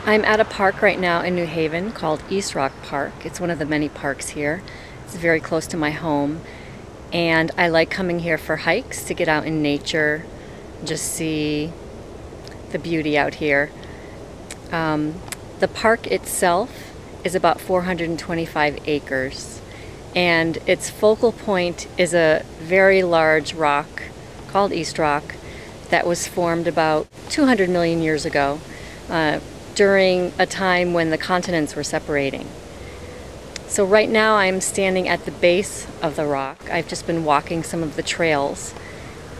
I'm at a park right now in New Haven called East Rock Park. It's one of the many parks here. It's very close to my home, and I like coming here for hikes to get out in nature, just see the beauty out here. The park itself is about 425 acres, and its focal point is a very large rock called East Rock that was formed about 200 million years ago during a time when the continents were separating. So right now I'm standing at the base of the rock. I've just been walking some of the trails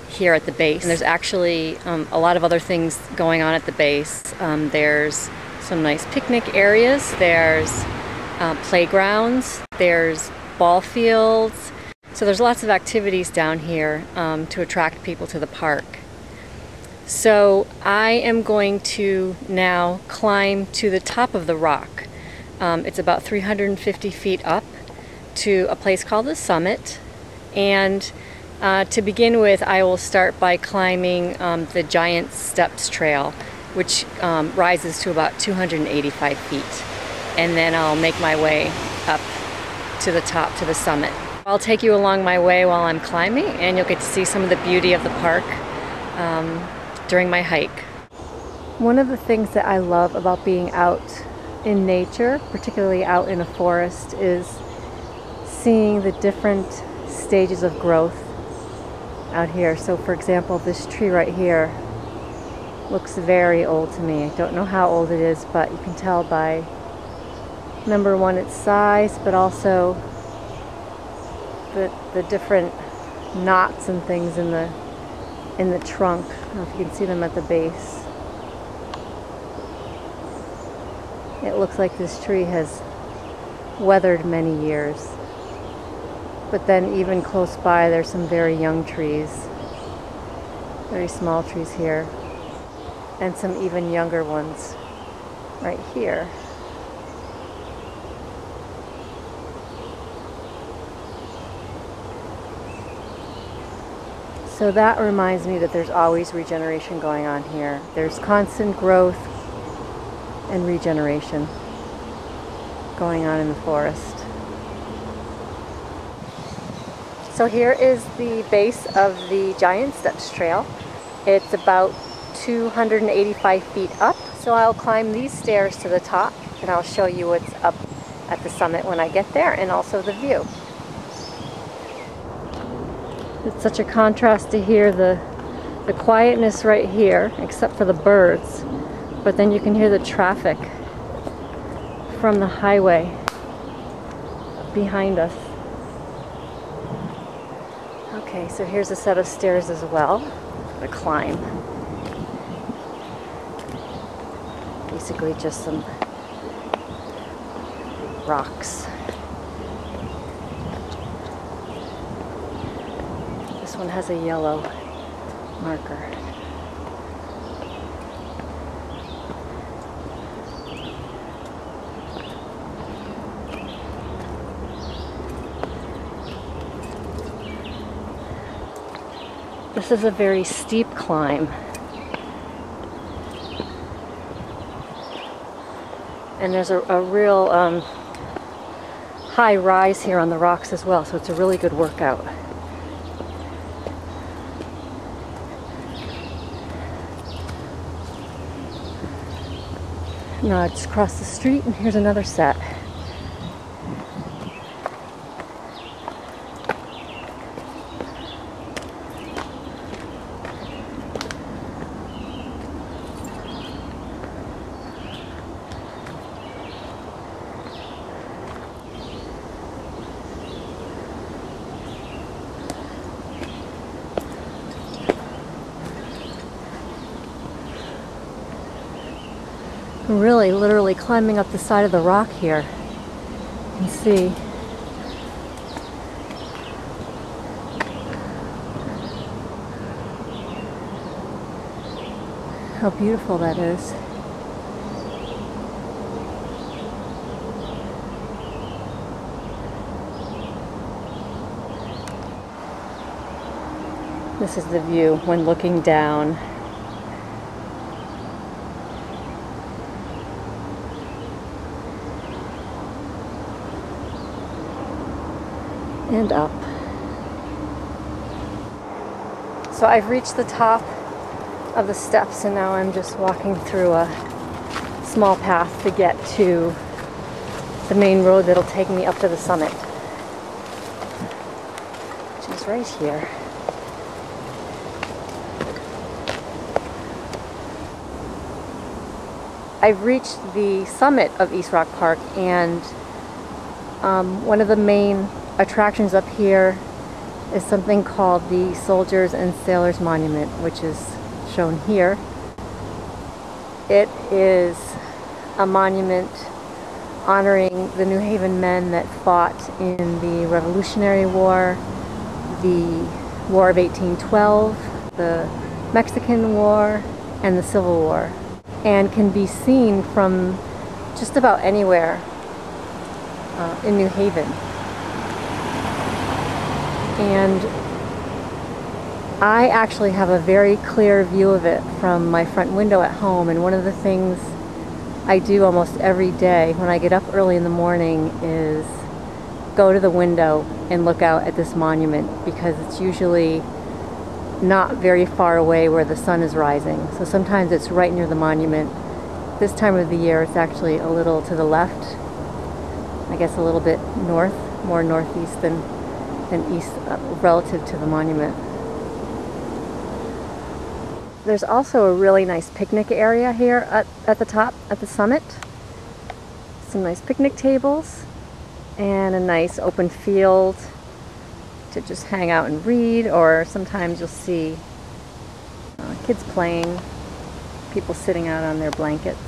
here at the base. And there's actually a lot of other things going on at the base. There's some nice picnic areas, there's playgrounds, there's ball fields. So there's lots of activities down here to attract people to the park. So I am going to now climb to the top of the rock. It's about 350 feet up to a place called the summit. And to begin with, I will start by climbing the Giant Steps Trail, which rises to about 285 feet. And then I'll make my way up to the top, to the summit. I'll take you along my way while I'm climbing, and you'll get to see some of the beauty of the park during my hike. One of the things that I love about being out in nature, particularly out in a forest, is seeing the different stages of growth out here. So for example, this tree right here looks very old to me. I don't know how old it is, but you can tell by, number one, its size, but also the different knots and things in the trunk. I don't know if you can see them at the base. It looks like this tree has weathered many years. But then even close by there's some very young trees, very small trees here, and some even younger ones right here. So that reminds me that there's always regeneration going on here. There's constant growth and regeneration going on in the forest. So here is the base of the Giant Steps Trail. It's about 285 feet up. So I'll climb these stairs to the top, and I'll show you what's up at the summit when I get there, and also the view. It's such a contrast to hear the quietness right here, except for the birds. But then you can hear the traffic from the highway behind us. Okay, so here's a set of stairs as well to climb. Basically just some rocks. This one has a yellow marker. This is a very steep climb. And there's a real high rise here on the rocks as well, so it's a really good workout. Now I just crossed the street, and here's another set. I'm really literally climbing up the side of the rock here. You can see. How beautiful that is. This is the view when looking down. and up. So I've reached the top of the steps and now I'm just walking through a small path to get to the main road that'll take me up to the summit, which is right here. I've reached the summit of East Rock Park, and one of the main attractions up here is something called the Soldiers and Sailors Monument, which is shown here. It is a monument honoring the New Haven men that fought in the Revolutionary War, the War of 1812, the Mexican War, and the Civil War, and can be seen from just about anywhere in New Haven. And I actually have a very clear view of it from my front window at home, and one of the things I do almost every day when I get up early in the morning is go to the window and look out at this monument, because it's usually not very far away where the sun is rising. So sometimes it's right near the monument. This time of the year it's actually a little to the left, I guess a little bit north, more northeast than east relative to the monument. There's also a really nice picnic area here at the top, at the summit. Some nice picnic tables and a nice open field to just hang out and read, or sometimes you'll see kids playing, people sitting out on their blankets.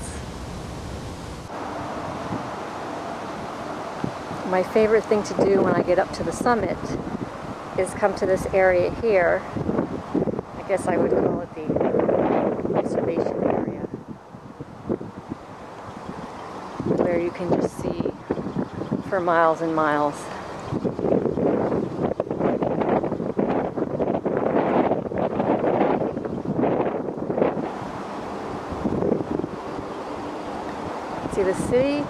My favorite thing to do when I get up to the summit is come to this area here. I guess I would call it the observation area, where you can just see for miles and miles. See the city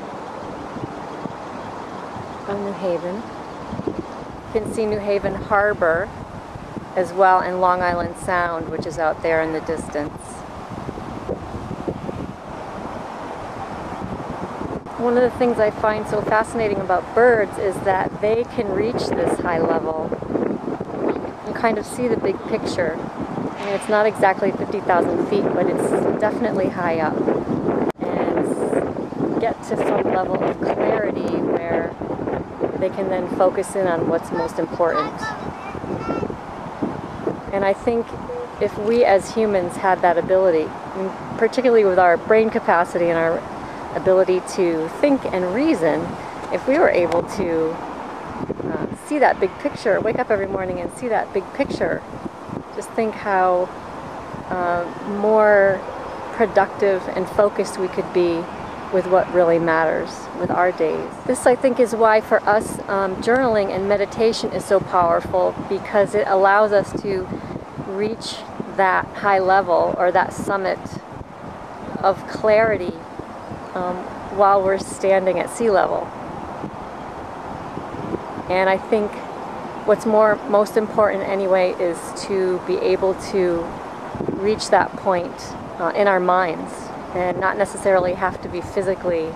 of New Haven. You can see New Haven Harbor as well, and Long Island Sound, which is out there in the distance. One of the things I find so fascinating about birds is that they can reach this high level and kind of see the big picture. I mean, it's not exactly 50,000 feet, but it's definitely high up, and get to some level of clarity where they can then focus in on what's most important. And I think if we as humans had that ability, particularly with our brain capacity and our ability to think and reason, if we were able to see that big picture, wake up every morning and see that big picture, just think how more productive and focused we could be with what really matters with our days. This, I think, is why for us journaling and meditation is so powerful, because it allows us to reach that high level or that summit of clarity while we're standing at sea level. And I think what's most important anyway is to be able to reach that point in our minds, and not necessarily have to be physically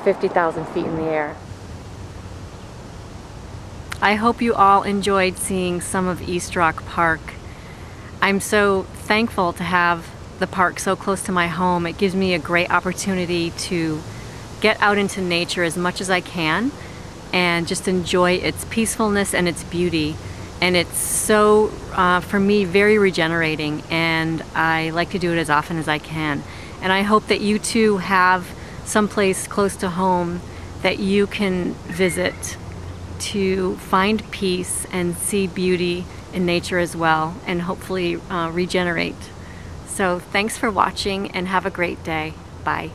50,000 feet in the air. I hope you all enjoyed seeing some of East Rock Park. I'm so thankful to have the park so close to my home. It gives me a great opportunity to get out into nature as much as I can and just enjoy its peacefulness and its beauty. And it's so, for me, very regenerating, and I like to do it as often as I can. And I hope that you too have someplace close to home that you can visit to find peace and see beauty in nature as well, and hopefully regenerate. So thanks for watching and have a great day. Bye.